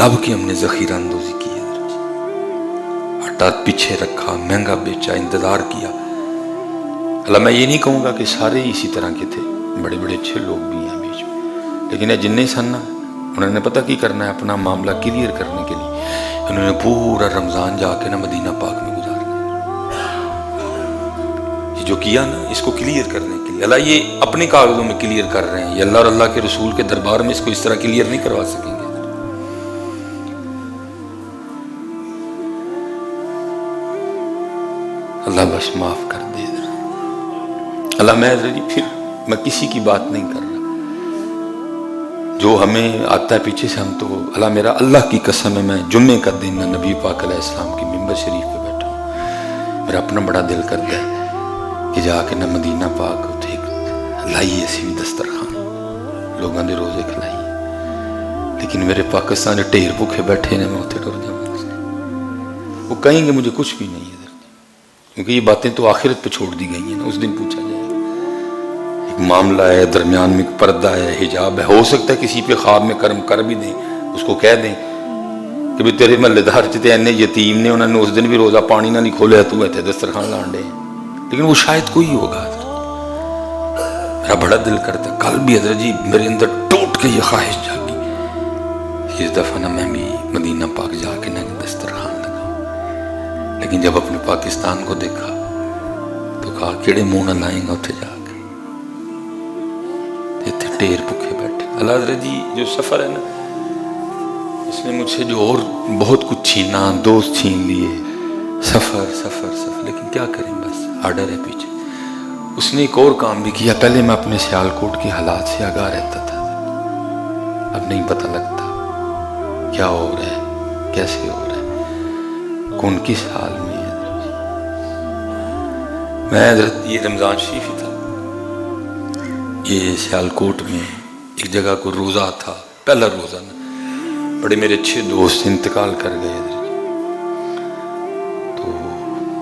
دب کے ہم نے ذخیرہ اندوزی کی ہے، آٹا پیچھے رکھا، مہنگا بیچا، انتظار کیا۔ اللہ میں یہ نہیں کہوں گا کہ سارے اسی طرح کے تھے، بڑے بڑے اچھے لوگ بھی ہیں بیچ میں، لیکن یہ جن سن نا انہوں نے پتہ کی کرنا ہے، اپنا معاملہ کلیئر کرنے کے لیے انہوں نے پورا رمضان جا کے نا مدینہ پاک میں گزارنا ہے۔ یہ جو کیا نا اس کو کلیئر کرنے کے لیے، اللہ یہ اپنے کاغذوں میں کلیئر کر رہے ہیں، یہ اللہ اور اللہ کے رسول کے دربار میں اس کو اس طرح کلیئر نہیں کروا سکیں گے۔ اللہ بس معاف کر دے۔ اللہ میں کسی کی بات نہیں کر رہا، جو ہمیں آتا ہے پیچھے سے ہم تو، اللہ میرا اللہ کی قسم ہے، میں جمعے کا دن نبی پاک علیہ السلام کی ممبر شریف پہ بیٹھا ہوں، میرا اپنا بڑا دل کرتا ہے کہ جا کے نہ مدینہ پاک اتھے لائیے سی بھی دسترخوان لوگوں دے روزے کھلائیے، لیکن میرے پاکستان جو ٹھیر بھوکے بیٹھے نے میں اتھے ڈر جاؤں، وہ کہیں گے مجھے کچھ بھی نہیں ہے، کیونکہ یہ باتیں تو آخرت پہ چھوڑ دی گئی ہیں نا، اس دن پوچھا جائے گا۔ ایک معاملہ ہے، درمیان میں ایک پردہ ہے، حجاب ہے، ہو سکتا ہے کسی پہ خواب میں کرم کر بھی دیں، اس کو کہہ دیں کہ بھی تیرے محلے دار چتے اینے یتیم نے، انہوں نے اس دن بھی روزہ پانی نہ نہیں کھولے، تو ایتھے دسترخوان لانڈے ہیں، لیکن وہ شاید کوئی ہوگا۔ میرا بڑا دل کرتا ہے، کل بھی حضرت جی میرے اندر ٹوٹ کے یہ خواہش جاگی کہ اس دفعہ نہ میں بھی مدینہ پاک جا کے نہ دسترخوان لگاؤں، لیکن جب اپنے پاکستان کو دیکھا تو کہا کیڑے منہ نہ لائیں گا اتھے جا کے، اتھے ٹھیر بھوکے بیٹھے۔ اللہ حضرت جی جو سفر ہے نا، اس نے مجھ سے جو اور بہت کچھ چھینا، دوست چھین لیے، سفر سفر سفر، لیکن کیا کریں، بس آرڈر ہے پیچھے۔ اس نے ایک اور کام بھی کیا، پہلے میں اپنے سیالکوٹ کے حالات سے آگاہ رہتا تھا، اب نہیں پتہ لگتا کیا ہو رہا ہے، کیسے ہو رہا ہے، کون کس حال میں ہے۔ میں حضرت یہ رمضان شریف ہی تھا، یہ سیالکوٹ میں ایک جگہ کو روزہ تھا، پہلا روزہ نا، بڑے میرے اچھے دوست انتقال کر گئے حضرت، تو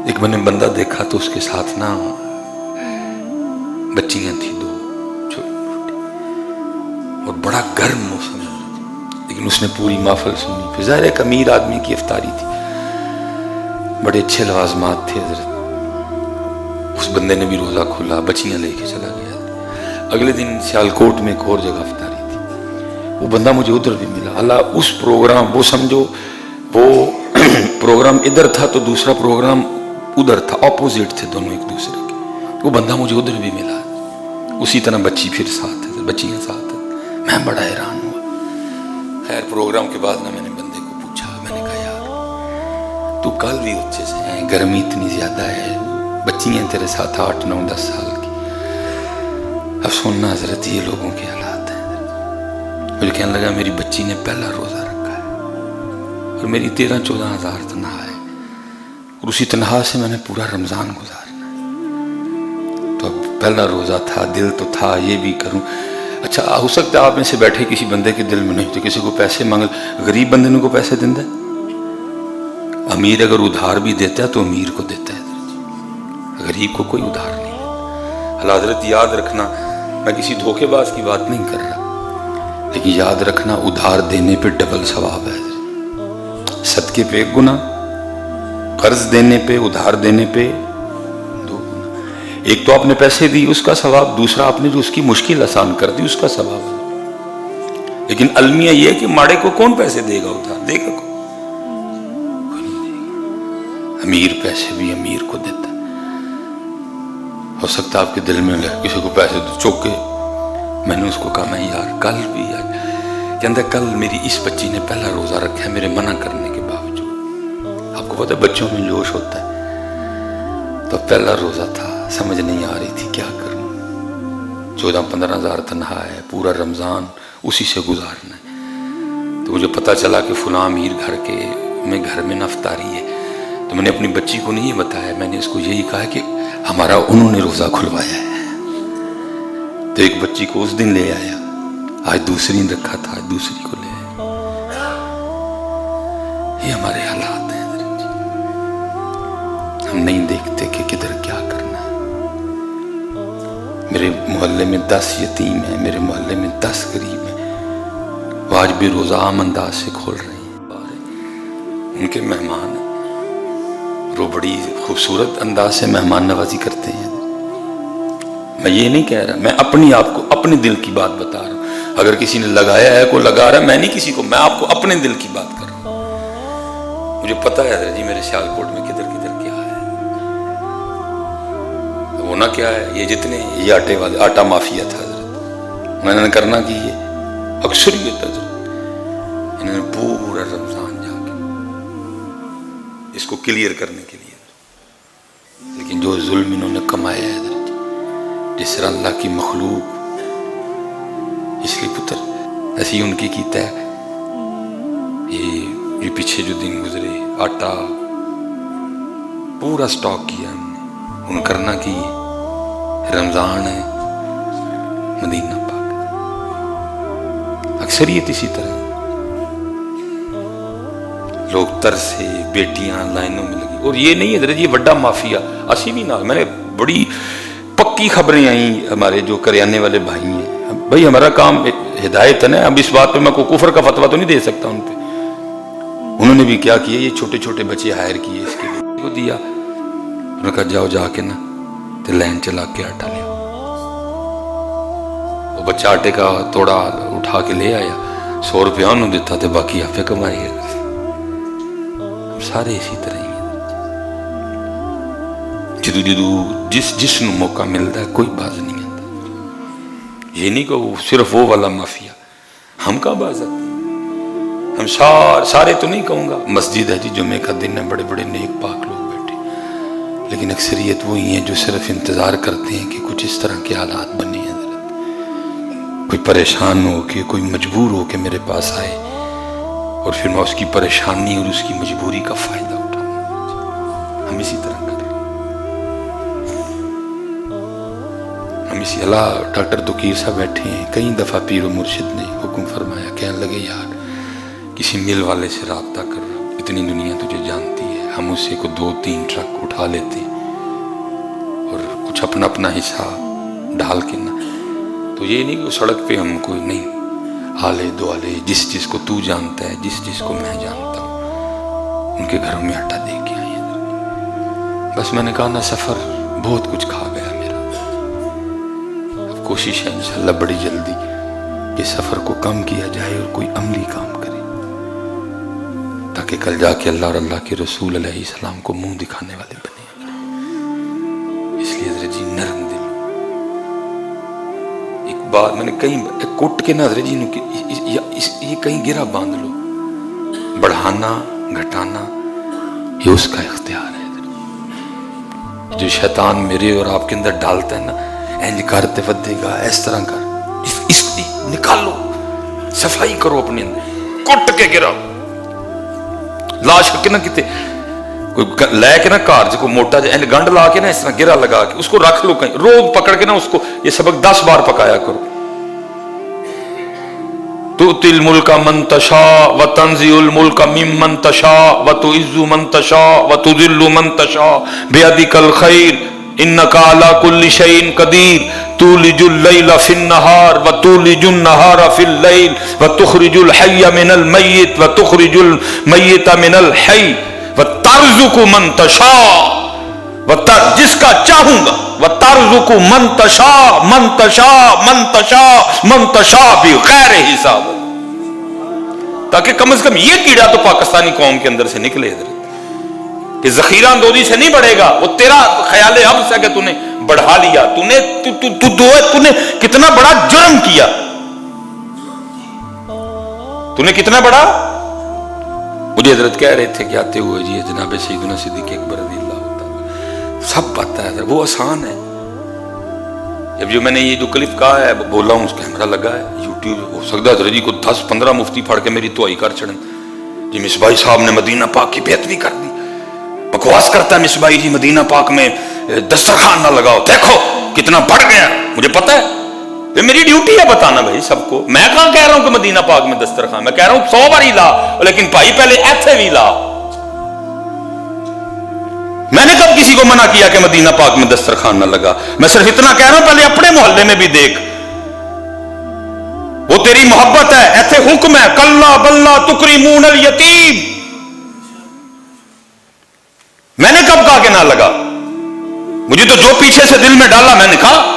ایک میں نے بندہ دیکھا تو اس کے ساتھ نا بچیاں تھیں دو چھوٹی چھوٹی، اور بڑا گرم موسم ہے، لیکن اس نے پوری محفل سنی، پھر ظاہر ایک امیر آدمی کی افطاری تھی، بڑے اچھے لوازمات تھے حضرت۔ اس بندے نے بھی روزہ کھولا، بچیاں لے کے چلا گیا۔ اگلے دن سیالکوٹ میں ایک اور جگہ افطاری تھی، وہ بندہ مجھے ادھر بھی ملا۔ اللہ اس پروگرام، وہ سمجھو وہ پروگرام ادھر تھا تو دوسرا پروگرام ادھر تھا، اپوزٹ تھے دونوں ایک دوسرے کے، وہ بندہ مجھے ادھر بھی ملا، اسی طرح بچی پھر ساتھ ہے، بچیاں ساتھ ہیں، میں بڑا حیران ہوا۔ خیر پروگرام کے بعد نہ میں نے بندے کو پوچھا، میں نے کہا یار تو کل بھی اچھے سے ہیں، گرمی اتنی زیادہ ہے، بچیاں تیرے ساتھ 8 9 10 سال کی، اب سننا حضرت یہ لوگوں کے حالات ہیں۔ مجھے کہنے لگا میری بچی نے پہلا روزہ رکھا ہے اور میری 13 14 ہزار تنخواہ ہے، اور اسی تنخواہ سے میں نے پورا رمضان گزارنا ہے، تو اب پہلا روزہ تھا، دل تو تھا یہ بھی کروں۔ اچھا ہو سکتا ہے آپ میں سے بیٹھے کسی بندے کے دل میں نہیں تو کسی کو پیسے مانگ، غریب بندے نے کو پیسے دینا ہے، امیر اگر ادھار بھی دیتا ہے تو امیر کو دیتا ہے، غریب کو کوئی ادھار نہیں ہے۔ اللہ حضرت یاد رکھنا، میں کسی دھوکے باز کی بات نہیں کر رہا، لیکن یاد رکھنا ادھار دینے پہ ڈبل ثواب ہے، صدقے پہ 1 گنا، قرض دینے پہ، ادھار دینے پہ 2 گنا۔ ایک تو آپ نے پیسے دی اس کا ثواب، دوسرا آپ نے جو اس کی مشکل آسان کر دی اس کا ثواب ہے۔ لیکن المیہ یہ ہے کہ ماڑے کو کون پیسے دے گا، ادھار دے گا کوئی نہیں دے گا، امیر پیسے بھی امیر کو دیتا ہے۔ ہو سکتا ہے آپ کے دل میں کسی کو پیسے دو چوک کے، میں نے اس کو کہا میں یار کل بھی کہتا کل میری اس بچی نے پہلا روزہ رکھا ہے میرے منع کرنے کے باوجود، آپ کو پتہ ہے بچوں میں جوش ہوتا ہے، تو پہلا روزہ تھا، سمجھ نہیں آ رہی تھی کیا کروں، 14 15 ہزار تنخواہ ہے، پورا رمضان اسی سے گزارنا ہے، تو مجھے پتہ چلا کہ فلاں امیر گھر میں افطاری ہے، تو میں نے اپنی بچی کو نہیں بتایا، میں نے اس کو یہی کہا کہ ہمارا انہوں نے روزہ کھلوایا ہے، تو ایک بچی کو اس دن لے آیا، آج دوسری رکھا تھا، آج دوسری کو لے آیا۔ یہ ہمارے حالات ہیں، ہم نہیں دیکھتے کہ کدھر کیا کرنا ہے۔ میرے محلے میں 10 یتیم ہیں، میرے محلے میں 10 غریب ہیں، وہ آج بھی روزہ عام انداز سے کھول رہے ہیں، ان کے مہمان ہیں اور وہ بڑی خوبصورت انداز سے مہمان نوازی کرتے ہیں. میں یہ نہیں کہہ رہا، میں اپنی آپ کو اپنے دل کی بات بتا رہا ہوں. اگر کسی نے لگایا ہے کوئی لگا رہا ہے، میں نہیں کسی کو، میں آپ کو اپنے دل کی بات کر رہا ہوں. مجھے پتا ہے حضرت جی میرے سیالکوٹ میں کدھر کدھر کیا ہے، ہونا کیا ہے. یہ جتنے یہ آٹے والے آٹا مافیا تھا حضرت، میں نے کرنا کی یہ اکثریت حضرت انہوں نے پورا رمضان جا کے اس کو کلیئر کرنے کے لیے. لیکن جو ظلم انہوں نے کمایا ہے حضرت، جس طرح اللہ کی مخلوق، اس لیے پتر ایسی ان کی کیتا ہے. یہ پیچھے جو دن گزرے آٹا پورا سٹاک کیا ہم نے. ان کرنا کی رمضان ہے مدینہ پاک، اکثریت اسی طرح لوگ ترسے، بیٹیاں لائنوں میں لگی. اور یہ نہیں حضرت یہ بڑا مافیا اسی بھی نہ، میں نے بڑی پکی خبریں آئیں ہمارے جو کریانے والے بھائی ہیں. بھائی ہمارا کام ہدایت ہے نا، اب اس بات پہ میں کوئی کفر کا فتویٰ تو نہیں دے سکتا ان پہ. انہوں نے بھی کیا کیا، یہ چھوٹے چھوٹے بچے ہائر کیے اس کے لیے کو دیا. انہوں نے کہا جاؤ جا کے نا تو لین چلا کے آٹا لے. وہ بچہ آٹے کا توڑا اٹھا کے لے آیا، 100 روپیہ انہوں دیتا تھے، باقی آپ پہ کمائی ہے. سارے اسی طرح ہی جدو جس نو موقع ملتا ہے کوئی باز نہیں آتا. یہ نہیں کہ وہ صرف وہ والا مافیا، ہم کا باز آتے ہیں. ہم سارے تو نہیں کہوں گا، مسجد ہے جی جمعے کا دن ہے، بڑے بڑے نیک پاک لوگ بیٹھے، لیکن اکثریت وہی ہیں جو صرف انتظار کرتے ہیں کہ کچھ اس طرح کے حالات بنے ہیں. کوئی پریشان ہو کے، کوئی مجبور ہو کے میرے پاس آئے اور پھر میں اس کی پریشانی اور اس کی مجبوری کا فائدہ اٹھاؤں. ہم اسی طرح کریں. ہم اسی اللہ ڈاکٹر توقیر صاحب بیٹھے ہیں، کئی دفعہ پیر و مرشد نے حکم فرمایا، کہنے لگے یار کسی مل والے سے رابطہ کر، اتنی دنیا تجھے جانتی ہے. ہم اس سے کو 2-3 ٹرک اٹھا لیتے اور کچھ اپنا اپنا حصہ ڈال کے نا. تو یہ نہیں کہ سڑک پہ ہم کوئی نہیں، آلے دو آلے جس کو تو جانتا ہے، جس کو میں جانتا ہوں، ان کے گھروں میں آٹا دے کے آئے. بس میں نے کہا نا سفر بہت کچھ کھا گیا میرا. اب کوشش ہے انشاءاللہ بڑی جلدی کہ سفر کو کم کیا جائے اور کوئی عملی کام کرے، تاکہ کل جا کے اللہ اور اللہ کے رسول علیہ السلام کو منہ دکھانے والے بنے. اس لیے حضرت جی نرم دل. ایک بات میں نے کہیں کٹ کے نہ حضرت جی یہ کہیں گرا باندھ لو، بڑھانا گھٹانا یہ اس کا اختیار ہے. جو شیطان میرے اور آپ کے اندر ڈالتا ہے نا، اینج کرتے ودے گا، اس طرح کر، اس نکالو، صفائی کرو اپنے اندر، کٹ کے گرا. لاش کے نہ کتے کوئی لے کے نا کار جو موٹا جائے گنڈ لا کے نا اس طرح گرا لگا کے اس کو رکھ لو کہیں، روز پکڑ کے نا اس کو یہ سبق 10 بار پکایا کرو. تؤتی الملک من تشاء وتنزع الملک ممن تشاء وتعز من تشاء وتذل من تشاء بیدک الخیر انک علی کل شیء قدیر تولج اللیل فی النہار وتولج النہار فی اللیل وتخرج الحی من المیت وتخرج المیت من الحی وترزق من تشاء، جس کا چاہوں گا، وترزق من تشاء من تشاء من تشاء من تشاء بغیر حساب. تاکہ کم از کم یہ کیڑا تو پاکستانی قوم کے اندر سے نکلے کہ ذخیرہ اندوزی سے نہیں بڑھے گا. وہ تیرا خیال حفظ ہے کہ تو نے بڑھا لیا، تو نے کتنا بڑا جرم کیا، تو نے کتنا بڑا. مجھے حضرت کہہ رہے تھے کہ آتے ہوئے جی جناب سیدنا صدیق اکبر رضی اللہ تعالیٰ، سب پتہ ہے وہ آسان ہے. جب جو میں نے یہ جو کلپ کہا ہے بولا ہوں، اس کیمرہ لگا ہے یوٹیوب، ہو سکتا ہے حضرت جی کو 10-15 مفتی پھڑ کے میری توئی کر چڑھیں جی مصباحی صاحب نے مدینہ پاک کی بیعت بھی کر دی. بکواس کرتا ہے مصباحی جی مدینہ پاک میں دسترخوان نہ لگاؤ، دیکھو کتنا بڑھ گیا. مجھے پتہ ہے، یہ میری ڈیوٹی ہے بتانا بھائی سب کو. میں کہاں کہہ رہا ہوں کہ مدینہ پاک میں دسترخوان، میں کہہ رہا ہوں 100 باری لا، لیکن بھائی پہلے ایتھے بھی لا. میں نے کب کسی کو منع کیا کہ مدینہ پاک میں دسترخوان نہ لگا؟ میں صرف اتنا کہہ رہا ہوں پہلے اپنے محلے میں بھی دیکھ، وہ تیری محبت ہے، ایتھے حکم ہے کلا بلا تکریمون الیتیم. نہ لگا. مجھے تو جو پیچھے سے دل میں ڈالا میں نے کہا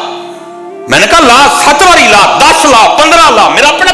لا 7 باری لا 10 لا 15 لا، میرا اپنا